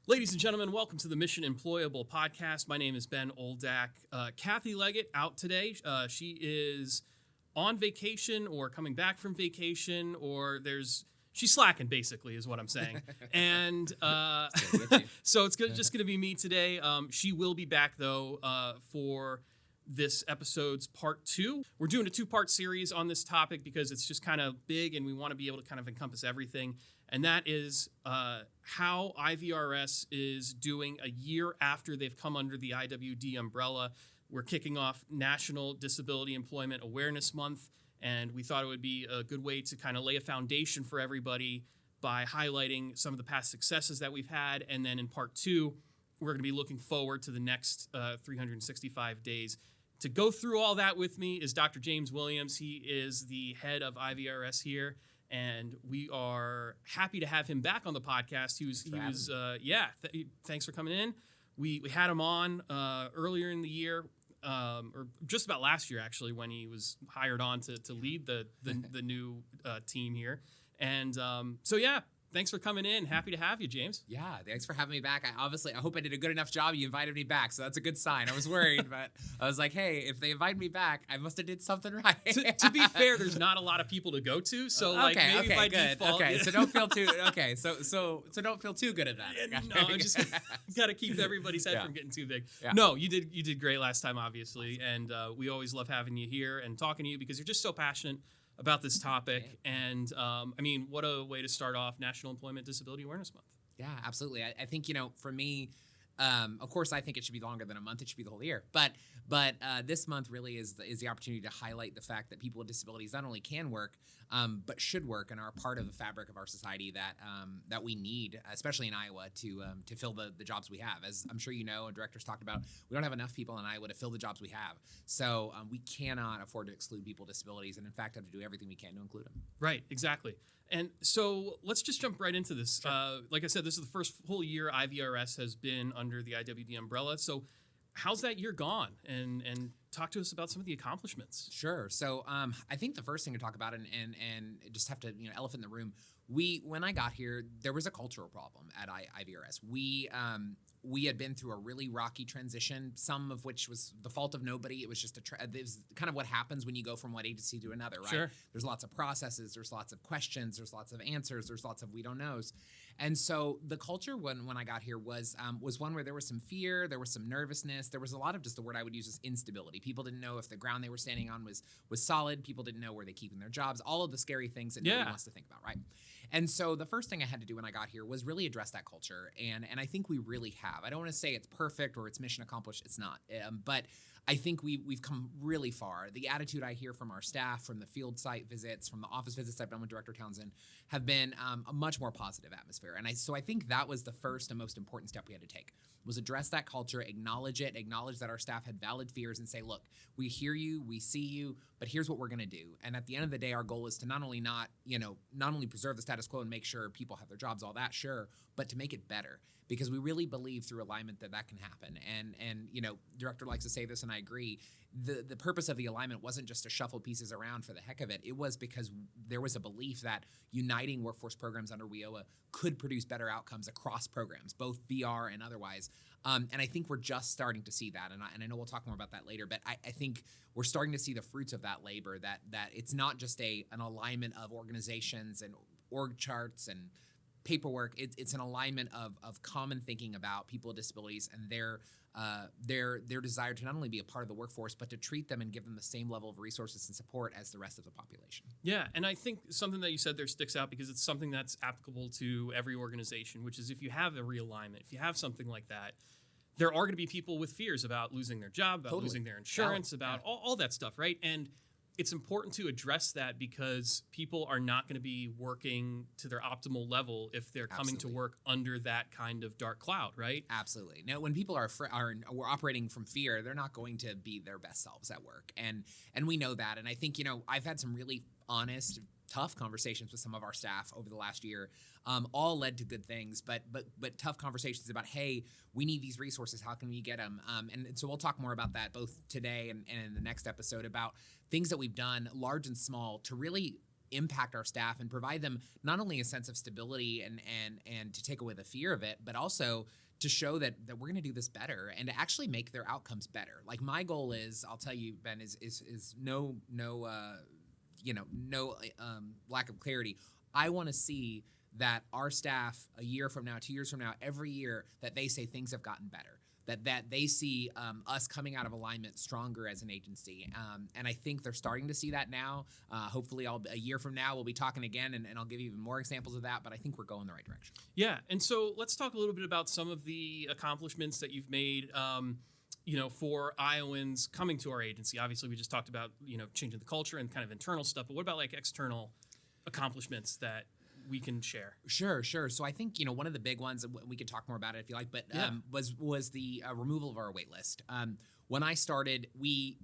Ladies and gentlemen, welcome to the Mission Employable podcast. My name is Ben Oldak. Kathy Leggett out today. She is on vacation or coming back from vacation, or she's slacking, basically, is what I'm saying. And so it's just going to be me today. She will be back, though, for this episode's part 2. We're doing a 2-part series on this topic because it's just kind of big and we want to be able to kind of encompass everything. And that is how IVRS is doing a year after they've come under the IWD umbrella. We're kicking off National Disability Employment Awareness Month, and we thought it would be a good way to kind of lay a foundation for everybody by highlighting some of the past successes that we've had. And then in part 2, we're going to be looking forward to the next 365 days. To go through all that with me is Dr. James Wiliams. He is the head of IVRS here, and we are happy to have him back on the podcast. Thanks for coming in. We had him on earlier in the year, or just about last year, actually, when he was hired on to lead the new team here. And thanks for coming in. Happy to have you, James. Yeah, thanks for having me back. I hope I did a good enough job. You invited me back, so that's a good sign. I was worried, but I was like, hey, if they invite me back, I must have did something right. To be fair, there's not a lot of people to go to, so maybe by default. Okay, so don't feel too. Okay, so don't feel too good at that. No, I just got to keep everybody's head from getting too big. Yeah. No, you did great last time, obviously, and we always love having you here and talking to you because you're just so passionate about this topic. And what a way to start off National Employment Disability Awareness Month. Yeah, absolutely. I think, for me, of course, I think it should be longer than a month. It should be the whole year. But this month really is the opportunity to highlight the fact that people with disabilities not only can work, but should work and are a part of the fabric of our society that we need, especially in Iowa, to fill the jobs we have. As I'm sure you know, and directors talked about, we don't have enough people in Iowa to fill the jobs we have. So we cannot afford to exclude people with disabilities, and in fact, have to do everything we can to include them. Right, exactly. And so let's just jump right into this. Sure. Like I said, this is the first full year IVRS has been under the IWD umbrella. So how's that year gone? And talk to us about some of the accomplishments. Sure. So I think the first thing to talk about, and just have to, elephant in the room, when I got here, there was a cultural problem at IVRS. We had been through a really rocky transition, some of which was the fault of nobody. It was just it was kind of what happens when you go from one agency to another, right? Sure. There's lots of processes, there's lots of questions, there's lots of answers, there's lots of we don't knows. And so the culture when I got here was one where there was some fear, there was some nervousness, there was a lot of just the word I would use is instability. People didn't know if the ground they were standing on was solid. People didn't know where they keeping their jobs, all of the scary things that nobody wants to think about, right? And so the first thing I had to do when I got here was really address that culture, and I think we really have. I don't want to say it's perfect or it's mission accomplished. It's not, but I think we've come really far. The attitude I hear from our staff, from the field site visits, from the office visits I've done with Director Townsend, have been a much more positive atmosphere. And so I think that was the first and most important step we had to take, was address that culture, acknowledge it, acknowledge that our staff had valid fears, and say, look, we hear you, we see you, but here's what we're going to do. And at the end of the day, our goal is to not only preserve the status quo and make sure people have their jobs, all that, sure, but to make it better. Because we really believe through alignment that can happen. And director likes to say this, and I agree. The purpose of the alignment wasn't just to shuffle pieces around for the heck of it. It was because there was a belief that uniting workforce programs under WIOA could produce better outcomes across programs, both VR and otherwise. And I think we're just starting to see that. And I know we'll talk more about that later, but I think we're starting to see the fruits of that labor, that it's not just an alignment of organizations and org charts and paperwork. It's an alignment of common thinking about people with disabilities and their desire to not only be a part of the workforce, but to treat them and give them the same level of resources and support as the rest of the population. Yeah, and I think something that you said there sticks out because it's something that's applicable to every organization, which is if you have a realignment, if you have something like that, there are going to be people with fears about losing their job, about losing their insurance, about all that stuff, right? And it's important to address that because people are not going to be working to their optimal level if they're coming to work under that kind of dark cloud, right? Absolutely. Now, when people are operating from fear, they're not going to be their best selves at work, and we know that. And I think I've had some really honest, tough conversations with some of our staff over the last year, all led to good things, but tough conversations about, hey, we need these resources. How can we get them? And so we'll talk more about that both today and in the next episode about things that we've done, large and small, to really impact our staff and provide them not only a sense of stability and to take away the fear of it, but also to show that we're going to do this better and to actually make their outcomes better. Like my goal is, I'll tell you, Ben, is no lack of clarity. I want to see that our staff a year from now, 2 years from now, every year that they say things have gotten better, that they see us coming out of alignment stronger as an agency. And I think they're starting to see that now. Hopefully a year from now, we'll be talking again and I'll give you even more examples of that, but I think we're going the right direction. Yeah. And so let's talk a little bit about some of the accomplishments that you've made, for Iowans coming to our agency. Obviously, we just talked about, changing the culture and kind of internal stuff, but what about like external accomplishments that we can share? Sure. So I think, one of the big ones, we could talk more about it if you like, but was the removal of our wait list. When I started, we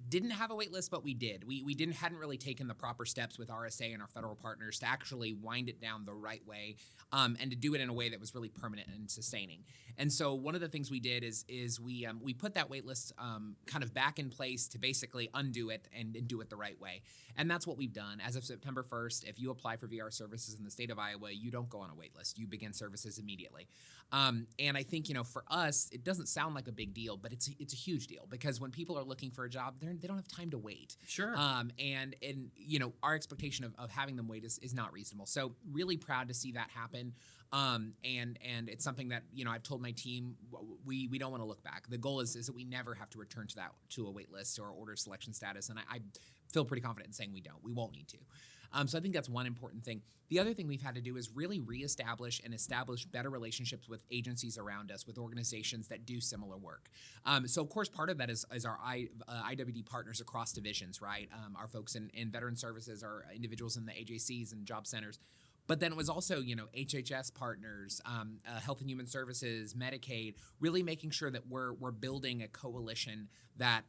didn't have a wait list, but we did. We hadn't really taken the proper steps with RSA and our federal partners to actually wind it down the right way, and to do it in a way that was really permanent and sustaining. And so one of the things we did is we put that wait list kind of back in place to basically undo it and do it the right way. And that's what we've done. As of September 1st, if you apply for VR services in the state of Iowa, you don't go on a wait list. You begin services immediately. And I think, for us, it doesn't sound like a big deal, but it's a huge deal because when people are looking for a job, they don't have time to wait. Sure. And our expectation of having them wait is not reasonable. So really proud to see that happen. And it's something that, I've told my team, we don't want to look back. The goal is that we never have to return to a wait list or order selection status. And I feel pretty confident in saying we won't need to. So I think that's one important thing. The other thing we've had to do is really reestablish and establish better relationships with agencies around us, with organizations that do similar work. So of course, part of that is our IWD partners across divisions, right? Our folks in veteran services, our individuals in the AJCs and job centers. But then it was also, HHS partners, Health and Human Services, Medicaid, really making sure that we're building a coalition that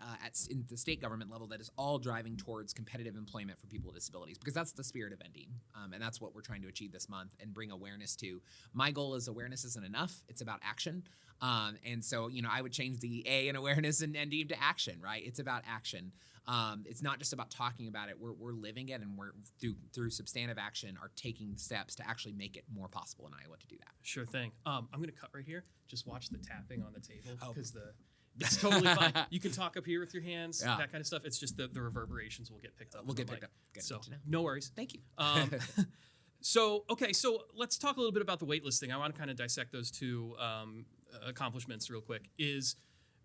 in the state government level that is all driving towards competitive employment for people with disabilities, because that's the spirit of NDEAM, and that's what we're trying to achieve this month and bring awareness to. My goal is awareness isn't enough; it's about action. And so, I would change the A in awareness and NDEAM to action, right? It's about action. It's not just about talking about it. We're living it, and we're through substantive action are taking steps to actually make it more possible in Iowa to do that. Sure thing. I'm going to cut right here. Just watch the tapping on the table because it's totally fine. You can talk up here with your hands, that kind of stuff. It's just the reverberations will get picked up. We'll get picked up. Good so to know. no worries. Thank you. So let's talk a little bit about the waitlist thing. I want to kind of dissect those two accomplishments real quick. Is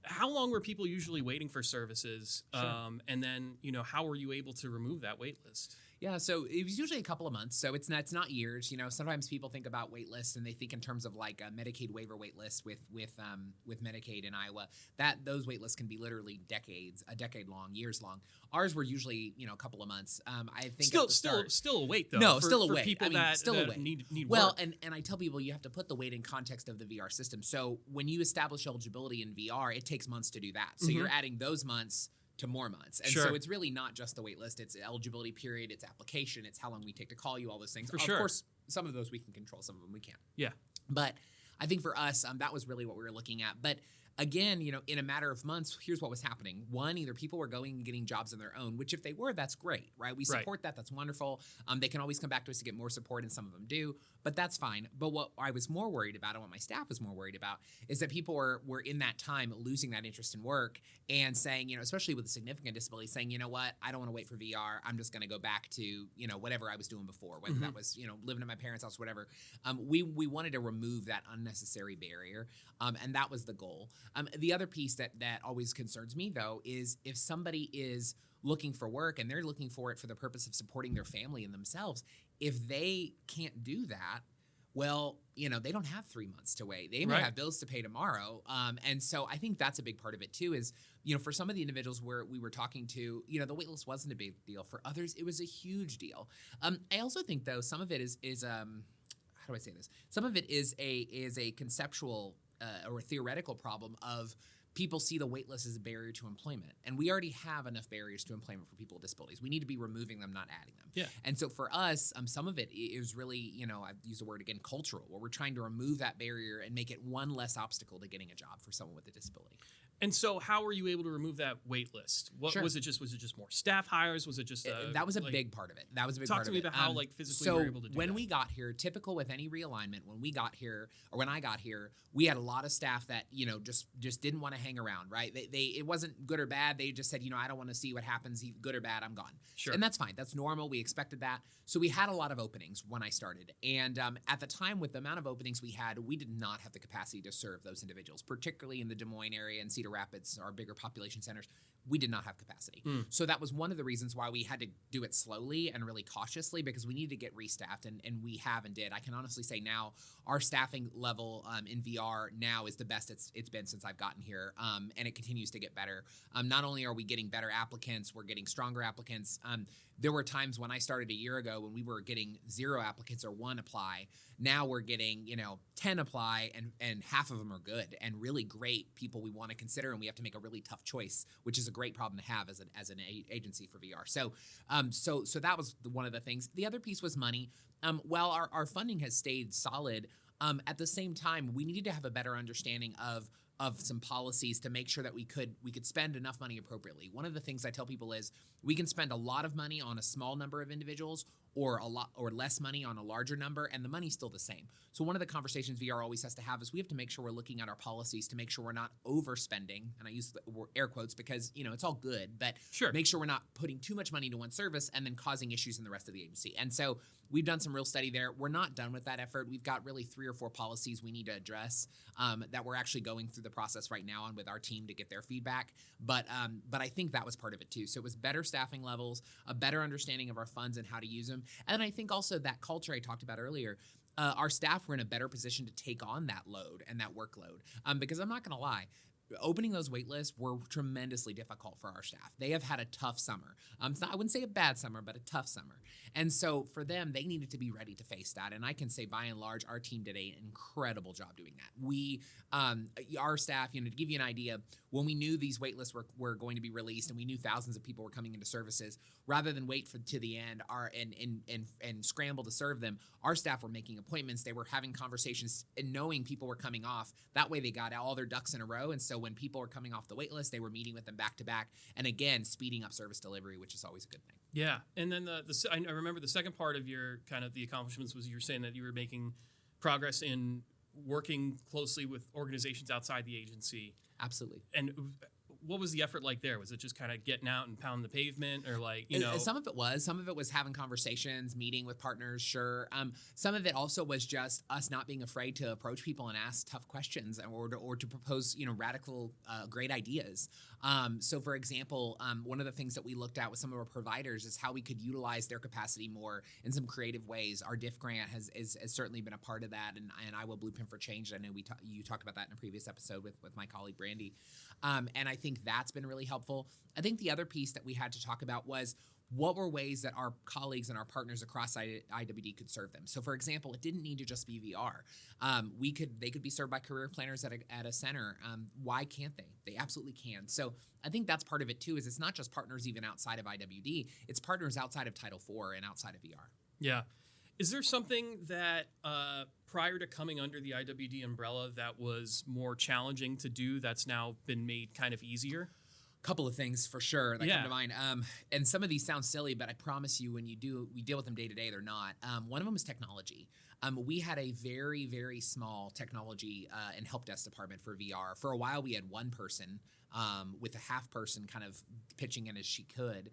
how long were people usually waiting for services? Sure. And then, how were you able to remove that wait list? Yeah, so it was usually a couple of months. So it's not years. Sometimes people think about wait lists and they think in terms of like a Medicaid waiver wait list with Medicaid in Iowa. Those wait lists can be literally a decade long, years long. Ours were usually a couple of months. I think still a wait though. No, for, still a for wait. People that that need well, work. and I tell people you have to put the wait in context of the VR system. So when you establish eligibility in VR, it takes months to do that. So you're adding those months to more months. And so it's really not just the wait list, it's eligibility period, it's application, it's how long we take to call you, all those things. Of course, some of those we can control, some of them we can't. Yeah. But I think for us, that was really what we were looking at. But again, in a matter of months, here's what was happening. One, either people were going and getting jobs on their own, which if they were, that's great, right? We support that. That's wonderful. They can always come back to us to get more support, and some of them do, but that's fine. But what I was more worried about, and what my staff was more worried about, is that people were in that time losing that interest in work and saying, especially with a significant disability, saying, you know what, I don't want to wait for VR. I'm just going to go back to, whatever I was doing before, whether that was, living at my parents' house, whatever. We wanted to remove that unnecessary barrier, and that was the goal. The other piece that always concerns me, though, is if somebody is looking for work and they're looking for it for the purpose of supporting their family and themselves, if they can't do that, well, they don't have 3 months to wait. They may have bills to pay tomorrow. And so I think that's a big part of it, too, is, for some of the individuals where we were talking to, the wait list wasn't a big deal. For others, it was a huge deal. I also think, though, some of it is how do I say this? Some of it is a conceptual or a theoretical problem of people see the wait list as a barrier to employment. And we already have enough barriers to employment for people with disabilities. We need to be removing them, not adding them. Yeah. And so for us, some of it is really, I've used the word again, cultural, where we're trying to remove that barrier and make it one less obstacle to getting a job for someone with a disability. And so, how were you able to remove that wait list? What Sure. was it? Just more staff hires? Was it just That was a like, big part of it. That was a big talk part to of me it. about how like physically so you were able to do when that. we got here, typical with any realignment, when we got here or when I got here, we had a lot of staff that just didn't want to hang around. Right? They it wasn't good or bad. They just said, I don't want to see what happens. Good or bad, I'm gone. Sure. And that's fine. That's normal. We expected that. So we had a lot of openings when I started, and at the time, with the amount of openings we had, we did not have the capacity to serve those individuals, particularly in the Des Moines area and Cedar Rapids, our bigger population centers. We did not have capacity. So that was one of the reasons why we had to do it slowly and really cautiously, because we needed to get restaffed, and we have and did. I can honestly say now our staffing level in VR now is the best it's been since I've gotten here, and it continues to get better. Not only are we getting better applicants, we're getting stronger applicants. There were times when I started a year ago when we were getting 0 applicants or 1 apply. Now we're getting 10 apply, and half of them are good and really great people we want to consider, and we have to make a really tough choice, which is a great problem to have as an agency for VR. So that was one of the things. The other piece was money. While our funding has stayed solid, at the same time we needed to have a better understanding of some policies to make sure that we could spend enough money appropriately. One of the things I tell people is we can spend a lot of money on a small number of individuals, or a lot or less money on a larger number, and the money's still the same. So one of the conversations VR always has to have is we have to make sure we're looking at our policies to make sure we're not overspending, and I use the air quotes because it's all good, but Sure. make sure we're not putting too much money into one service and then causing issues in the rest of the agency. And so we've done some real study there. We're not done with that effort. We've got really 3 or 4 policies we need to address that we're actually going through the process right now on with our team to get their feedback. But I think that was part of it too. So it was better staffing levels, a better understanding of our funds and how to use them. And I think also that culture I talked about earlier, our staff were in a better position to take on that load and that workload. Because I'm not going to lie, opening those wait lists were tremendously difficult for our staff. They have had a tough summer. I wouldn't say a bad summer, but a tough summer. And so for them, they needed to be ready to face that. And I can say by and large, our team did an incredible job doing that. We, our staff, to give you an idea, when we knew these wait lists were going to be released and we knew thousands of people were coming into services, rather than wait to the end and scramble to serve them, our staff were making appointments. They were having conversations and knowing people were coming off. That way they got all their ducks in a row. And so when people were coming off the wait list, they were meeting with them back to back. And again, speeding up service delivery, which is always a good thing. Yeah, and then I remember the second part of your kind of the accomplishments was you were saying that you were making progress in working closely with organizations outside the agency. Absolutely. And what was the effort like there? Was it just kind of getting out and pounding the pavement, or Some of it was having conversations, meeting with partners. Sure. Some of it also was just us not being afraid to approach people and ask tough questions, or to propose radical, great ideas. So, for example, one of the things that we looked at with some of our providers is how we could utilize their capacity more in some creative ways. Our DIF grant has certainly been a part of that, and Iowa Blueprint for Change. I know you talked about that in a previous episode with my colleague Brandy, and I think that's been really helpful. I think the other piece that we had to talk about was what were ways that our colleagues and our partners across IWD could serve them. So, for example, it didn't need to just be VR. They could be served by career planners at a center. Why can't they? They absolutely can. So I think that's part of it too. Is it's not just partners even outside of IWD. It's partners outside of Title IV and outside of VR. Yeah. Is there something that prior to coming under the IWD umbrella that was more challenging to do that's now been made kind of easier? Couple of things for sure that come to mind. And some of these sound silly, but I promise you we deal with them day to day, they're not. One of them is technology. We had a very, very small technology and help desk department for VR. For a while, we had one person with a half person kind of pitching in as she could.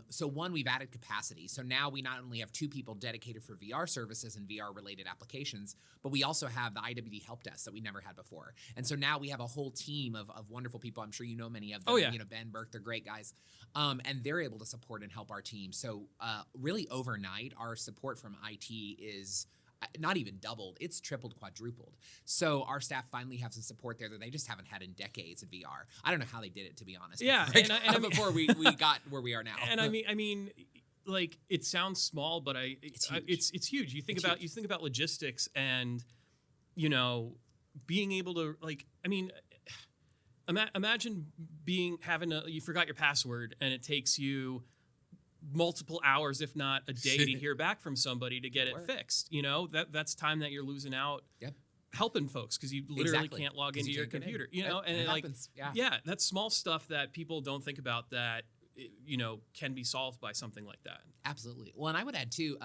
So we've added capacity. So now we not only have 2 people dedicated for VR services and VR related applications, but we also have the IWD help desk that we never had before. And so now we have a whole team of wonderful people. I'm sure you know many of them. Oh, yeah. Ben, Burke, they're great guys. And they're able to support and help our team. So really overnight, our support from IT is not even doubled, it's tripled, quadrupled. So our staff finally have some support there that they just haven't had in decades in VR. I don't know how they did it, to be honest. Yeah, before we got where we are now. And I mean, like it sounds small, but it's huge. You think about logistics and being able to imagine you forgot your password and it takes you multiple hours, if not a day, to hear back from somebody to get it fixed. That's time that you're losing out. Yep. helping folks because you literally Exactly. can't log 'Cause into you your can't get in. computer, you Yep, know, and and it like, happens. Yeah. yeah, that's small stuff that people don't think about that, you know, can be solved by something like that. Absolutely. Well, and I would add too,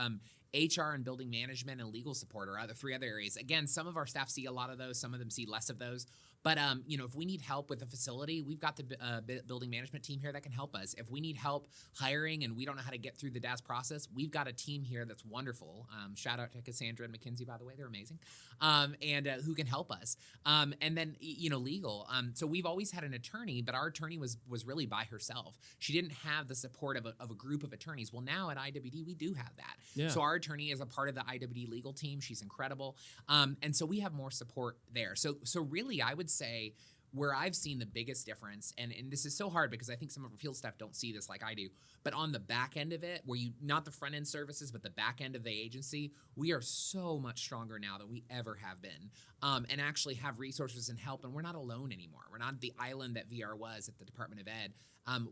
HR and building management and legal support are other 3 other areas. Again, some of our staff see a lot of those, some of them see less of those. But you know, if we need help with a facility, we've got the building management team here that can help us. If we need help hiring and we don't know how to get through the DAS process, we've got a team here that's wonderful. Shout out to Cassandra and McKinsey, by the way, they're amazing, and who can help us. And then you know, legal. So we've always had an attorney, but our attorney was really by herself. She didn't have the support of a group of attorneys. Well, now at IWD we do have that. Yeah. So our attorney is a part of the IWD legal team. She's incredible, and so we have more support there. So really, I would say where I've seen the biggest difference, and this is so hard because I think some of our field staff don't see this like I do, but on the back end of it, where you, not the front end services, but the back end of the agency, we are so much stronger now than we ever have been, and actually have resources and help, and we're not alone anymore. We're not the island that VR was at the Department of Ed.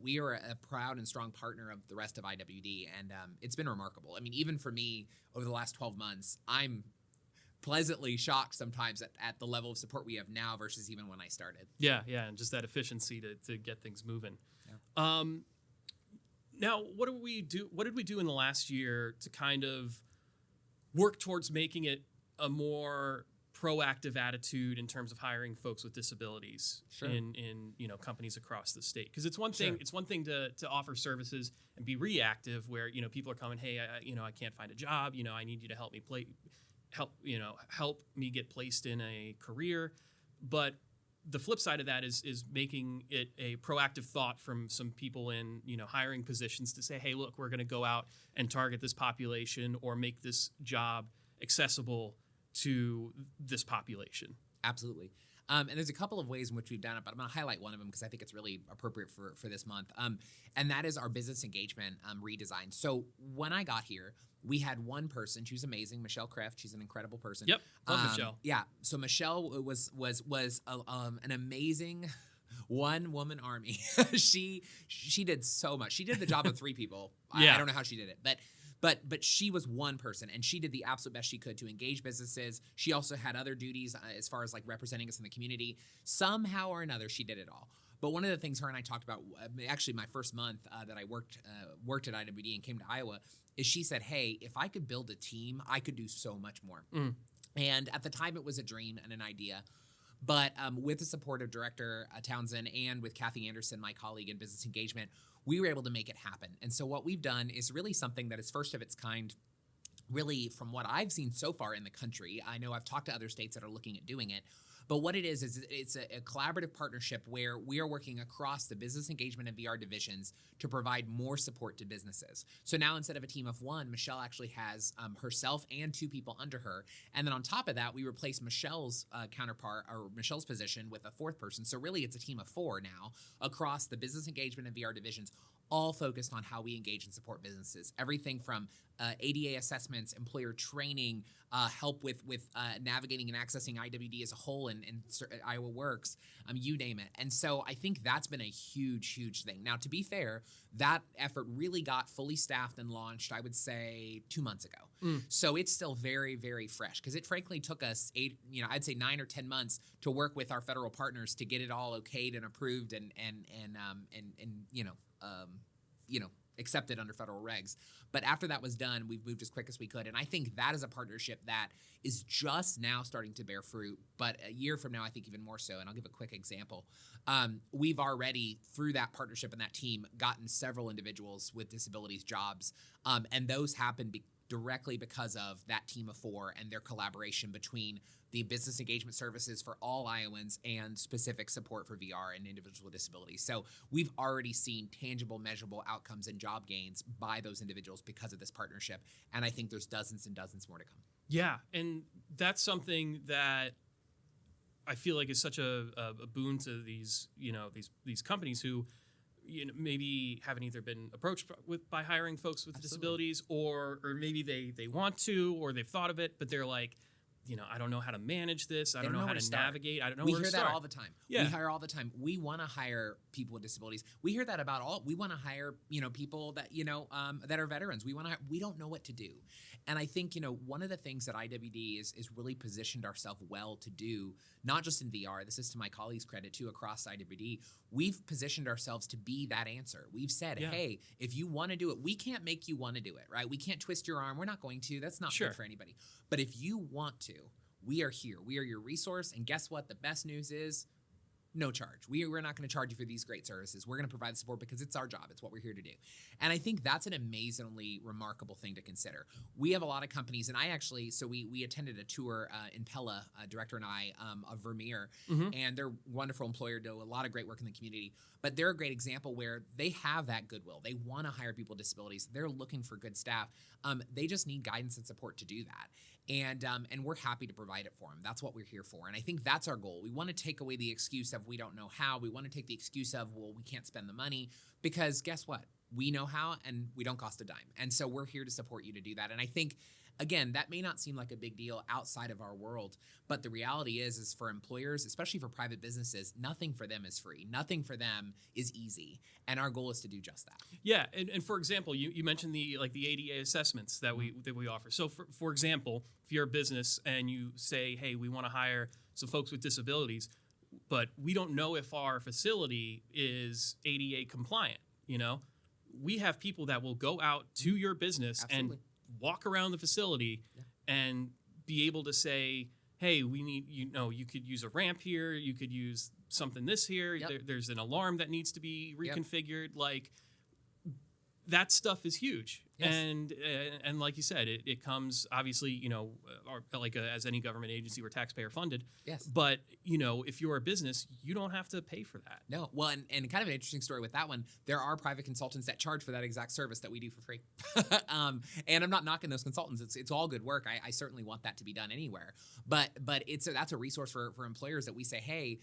We are a proud and strong partner of the rest of IWD, and it's been remarkable. I mean, even for me, over the last 12 months, I'm pleasantly shocked sometimes at the level of support we have now versus even when I started. Yeah, and just that efficiency to get things moving. Yeah. Now, what did we do in the last year to kind of work towards making it a more proactive attitude in terms of hiring folks with disabilities Sure. in you know, companies across the state? Because it's one thing Sure. to offer services and be reactive where, you know, people are coming, hey, I can't find a job, you know, I need you to help me get placed in a career. But the flip side of that is making it a proactive thought from some people in, you know, hiring positions to say, hey, look, we're going to go out and target this population or make this job accessible to this population. Absolutely. And there's a couple of ways in which we've done it, but I'm going to highlight one of them because I think it's really appropriate for this month. And that is our business engagement redesign. So when I got here, we had one person. She was amazing, Michelle Kreft. She's an incredible person. Yep, love Michelle. Yeah. So Michelle was an amazing one-woman army. She did so much. She did the job of 3 people. Yeah. I don't know how she did it, but she was one person, and she did the absolute best she could to engage businesses. She also had other duties as far as like representing us in the community. Somehow or another, she did it all. But one of the things her and I talked about, actually my first month that I worked at IWD and came to Iowa, is she said, hey, if I could build a team, I could do so much more. And at the time, it was a dream and an idea. But with the support of Director Townsend and with Kathy Anderson, my colleague in business engagement, we were able to make it happen. And so what we've done is really something that is first of its kind, really from what I've seen so far in the country. I know I've talked to other states that are looking at doing it. But what it is it's a collaborative partnership where we are working across the business engagement and VR divisions to provide more support to businesses. So now instead of a team of 1, Michelle actually has herself and 2 people under her. And then on top of that, we replace Michelle's counterpart, or Michelle's position, with a 4th person. So really it's a team of 4 now across the business engagement and VR divisions, all focused on how we engage and support businesses. Everything from ADA assessments, employer training, help with navigating and accessing IWD as a whole and Iowa Works, you name it. And so I think that's been a huge, huge thing. Now, to be fair, that effort really got fully staffed and launched, I would say, 2 months ago. So it's still very, very fresh because it frankly took us I'd say 9 or 10 months to work with our federal partners to get it all okayed and approved and accepted under federal regs. But after that was done, we've moved as quick as we could. And I think that is a partnership that is just now starting to bear fruit. But a year from now, I think even more so. And I'll give a quick example. We've already, through that partnership and that team, gotten several individuals with disabilities jobs. And those happen directly because of that team of 4 and their collaboration between the business engagement services for all Iowans and specific support for VR and individuals with disabilities. So we've already seen tangible, measurable outcomes and job gains by those individuals because of this partnership. And I think there's dozens and dozens more to come. Yeah, and that's something that I feel like is such a boon to these companies who maybe haven't either been approached by hiring folks with disabilities or maybe they want to or they've thought of it, but they're like, I don't know how to manage this. I don't know know how where to to start. navigate. I don't know We where hear to that start. all the time. Yeah. We hire all the time. We want to hire people with disabilities. We hear that about all. We want to hire, people that, that are veterans. We don't know what to do. And I think, one of the things that IWD is really positioned ourselves well to do, not just in VR, this is to my colleagues' credit too, across IWD, we've positioned ourselves to be that answer. We've said, Yeah. hey, if you want to do it, we can't make you want to do it, right? We can't twist your arm. We're not going to. That's not Sure. good for anybody. But if you want to, we are here. We are your resource. And guess what? The best news is no charge. We're not going to charge you for these great services. We're going to provide support because it's our job. It's what we're here to do. And I think that's an amazingly remarkable thing to consider. We have a lot of companies, and we attended a tour in Pella, director and I, of Vermeer, and they're a wonderful employer, do a lot of great work in the community. But they're a great example where they have that goodwill. They want to hire people with disabilities. They're looking for good staff. They just need guidance and support to do that. And we're happy to provide it for them. That's what we're here for. And I think that's our goal. We want to take away the excuse of we don't know how. We want to take the excuse of, well, we can't spend the money, because guess what? We know how, and we don't cost a dime. And so we're here to support you to do that. And I think, again, that may not seem like a big deal outside of our world, but the reality is for employers, especially for private businesses, nothing for them is free. Nothing for them is easy. And our goal is to do just that. Yeah, and for example, you mentioned the ADA assessments that we offer. So for example, if you're a business and you say, hey, we want to hire some folks with disabilities, but we don't know if our facility is ADA compliant, we have people that will go out to your business Absolutely. and walk around the facility and be able to say, hey, we need, you could use a ramp here, you could use something this here, there's an alarm that needs to be reconfigured. Like, that stuff is huge. Yes. And like you said, it comes obviously, as any government agency, we're taxpayer funded. Yes. But, if you're a business, you don't have to pay for that. No. Well, and kind of an interesting story with that one, there are private consultants that charge for that exact service that we do for free. And I'm not knocking those consultants. It's all good work. I certainly want that to be done anywhere. But that's a resource for employers that we say, hey,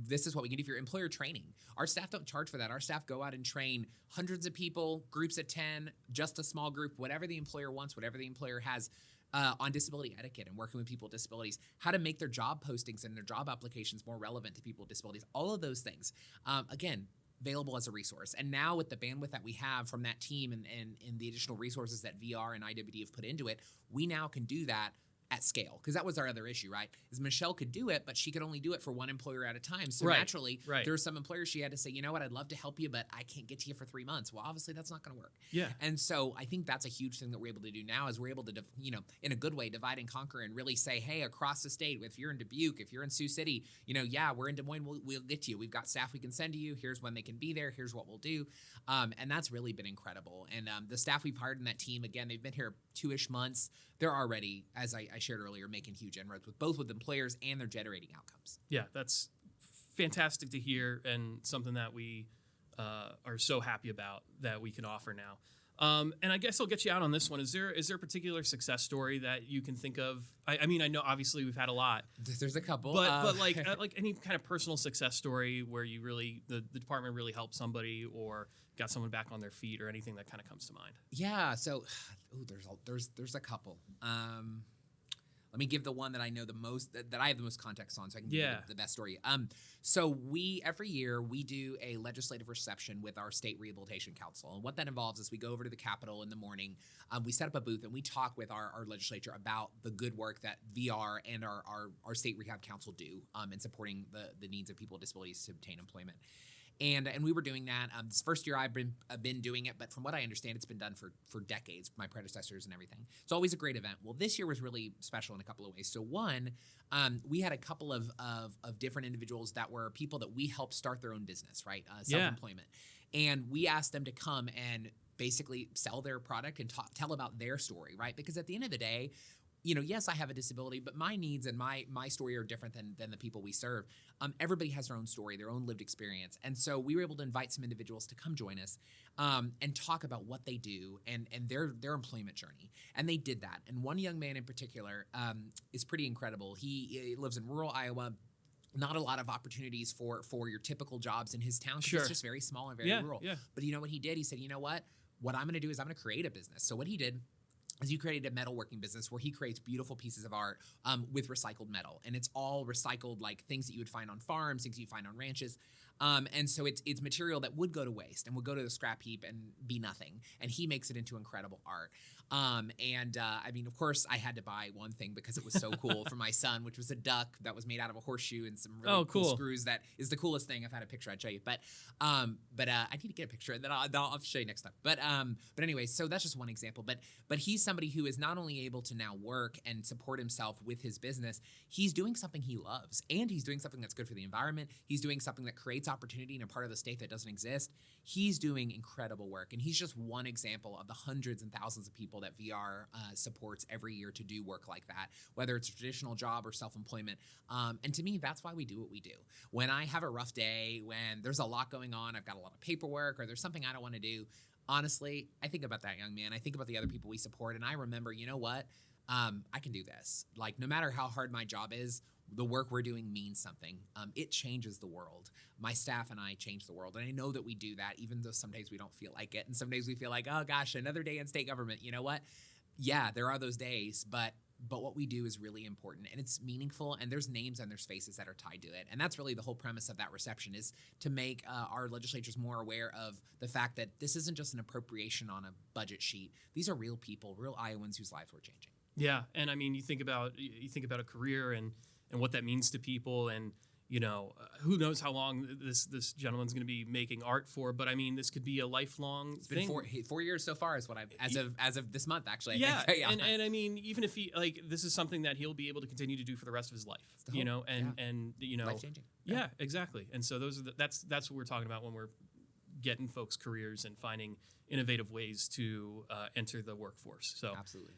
this is what we can do for your employer training. Our staff don't charge for that. Our staff go out and train hundreds of people, groups of 10, just a small group, whatever the employer wants, whatever the employer has, on disability etiquette and working with people with disabilities, how to make their job postings and their job applications more relevant to people with disabilities, all of those things. Again, available as a resource. And now with the bandwidth that we have from that team and the additional resources that VR and IWD have put into it, we now can do that at scale. Because that was our other issue, right? Is Michelle could do it, but she could only do it for one employer at a time. So naturally, there were some employers she had to say, you know what, I'd love to help you, but I can't get to you for 3 months. Well, obviously that's not going to work. Yeah. And so I think that's a huge thing that we're able to do now is we're able to, in a good way, divide and conquer and really say, hey, across the state, if you're in Dubuque, if you're in Sioux City, we're in Des Moines, we'll get to you. We've got staff we can send to you. Here's when they can be there. Here's what we'll do. And that's really been incredible. And the staff we've hired in that team, again, they've been here 2-ish months. They're already, as I shared earlier, making huge inroads with both employers, and they're generating outcomes. Yeah, that's fantastic to hear, and something that we are so happy about that we can offer now. And I guess I'll get you out on this one. Is there a particular success story that you can think of? I mean, I know obviously we've had a lot. There's a couple, but like any kind of personal success story where you really the department really helped somebody or got someone back on their feet, or anything that kind of comes to mind. Yeah. So, there's a couple. Let me give the one that I know the most, that I have the most context on, so I can give you the best story. So every year we do a legislative reception with our state rehabilitation council. And what that involves is we go over to the Capitol in the morning, we set up a booth, and we talk with our legislature about the good work that VR and our state rehab council do in supporting the needs of people with disabilities to obtain employment. And we were doing that. This first year I've been doing it, but from what I understand, it's been done for decades, my predecessors and everything. It's always a great event. Well, this year was really special in a couple of ways. So one, we had a couple of different individuals that were people that we helped start their own business, right? Self-employment. And we asked them to come and basically sell their product and tell about their story, right? Because at the end of the day, yes, I have a disability, but my needs and my story are different than the people we serve. Everybody has their own story, their own lived experience. And so we were able to invite some individuals to come join us and talk about what they do and their employment journey. And they did that. And one young man in particular is pretty incredible. He lives in rural Iowa. Not a lot of opportunities for your typical jobs in his town. Sure. It's just very small and very rural. Yeah. But you know what he did? He said, you know what I'm going to do is I'm going to create a business. So what he did is he created a metalworking business where he creates beautiful pieces of art with recycled metal. And it's all recycled, like things that you would find on farms, things you find on ranches. And so it's material that would go to waste and would go to the scrap heap and be nothing. And he makes it into incredible art. I mean, of course, I had to buy one thing because it was so cool for my son, which was a duck that was made out of a horseshoe and some really cool screws. That is the coolest thing. I've had a picture I'd show you. But I need to get a picture and then I'll show you next time. But anyway, so that's just one example. But he's somebody who is not only able to now work and support himself with his business, he's doing something he loves, and he's doing something that's good for the environment. He's doing something that creates opportunity in a part of the state that doesn't exist. He's doing incredible work, and he's just one example of the hundreds and thousands of people that VR supports every year to do work like that, whether it's a traditional job or self-employment. And to me, that's why we do what we do. When I have a rough day, when there's a lot going on, I've got a lot of paperwork, or there's something I don't want to do, honestly, I think about that young man. I think about the other people we support, and I remember, you know what? I can do this. Like, no matter how hard my job is, the work we're doing means something. It changes the world. My staff and I change the world. And I know that we do that, even though some days we don't feel like it. And some days we feel like, oh gosh, another day in state government. You know what? Yeah, there are those days, but what we do is really important, and it's meaningful, and there's names and there's faces that are tied to it. And that's really the whole premise of that reception, is to make our legislatures more aware of the fact that this isn't just an appropriation on a budget sheet. These are real people, real Iowans whose lives we're changing. Yeah, and I mean, you think about a career and what that means to people, and who knows how long this gentleman's going to be making art for, but I mean, this could be a lifelong thing. It's been 4 years so far is what I've, as of this month, actually. Yeah, I think. Yeah. And I mean, even if he, this is something that he'll be able to continue to do for the rest of his life, life-changing. Yeah, exactly. And so that's what we're talking about when we're getting folks' careers and finding innovative ways to enter the workforce. So absolutely.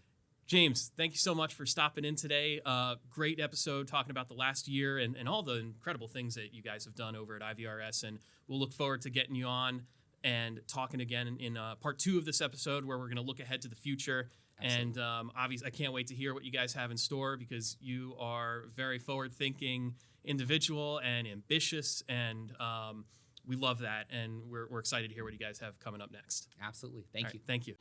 James, thank you so much for stopping in today. Great episode talking about the last year and all the incredible things that you guys have done over at IVRS. And we'll look forward to getting you on and talking again in part 2 of this episode, where we're going to look ahead to the future. Absolutely. And obviously, I can't wait to hear what you guys have in store, because you are a very forward-thinking individual and ambitious, and we love that, and we're excited to hear what you guys have coming up next. Absolutely. Thank you. Thank you.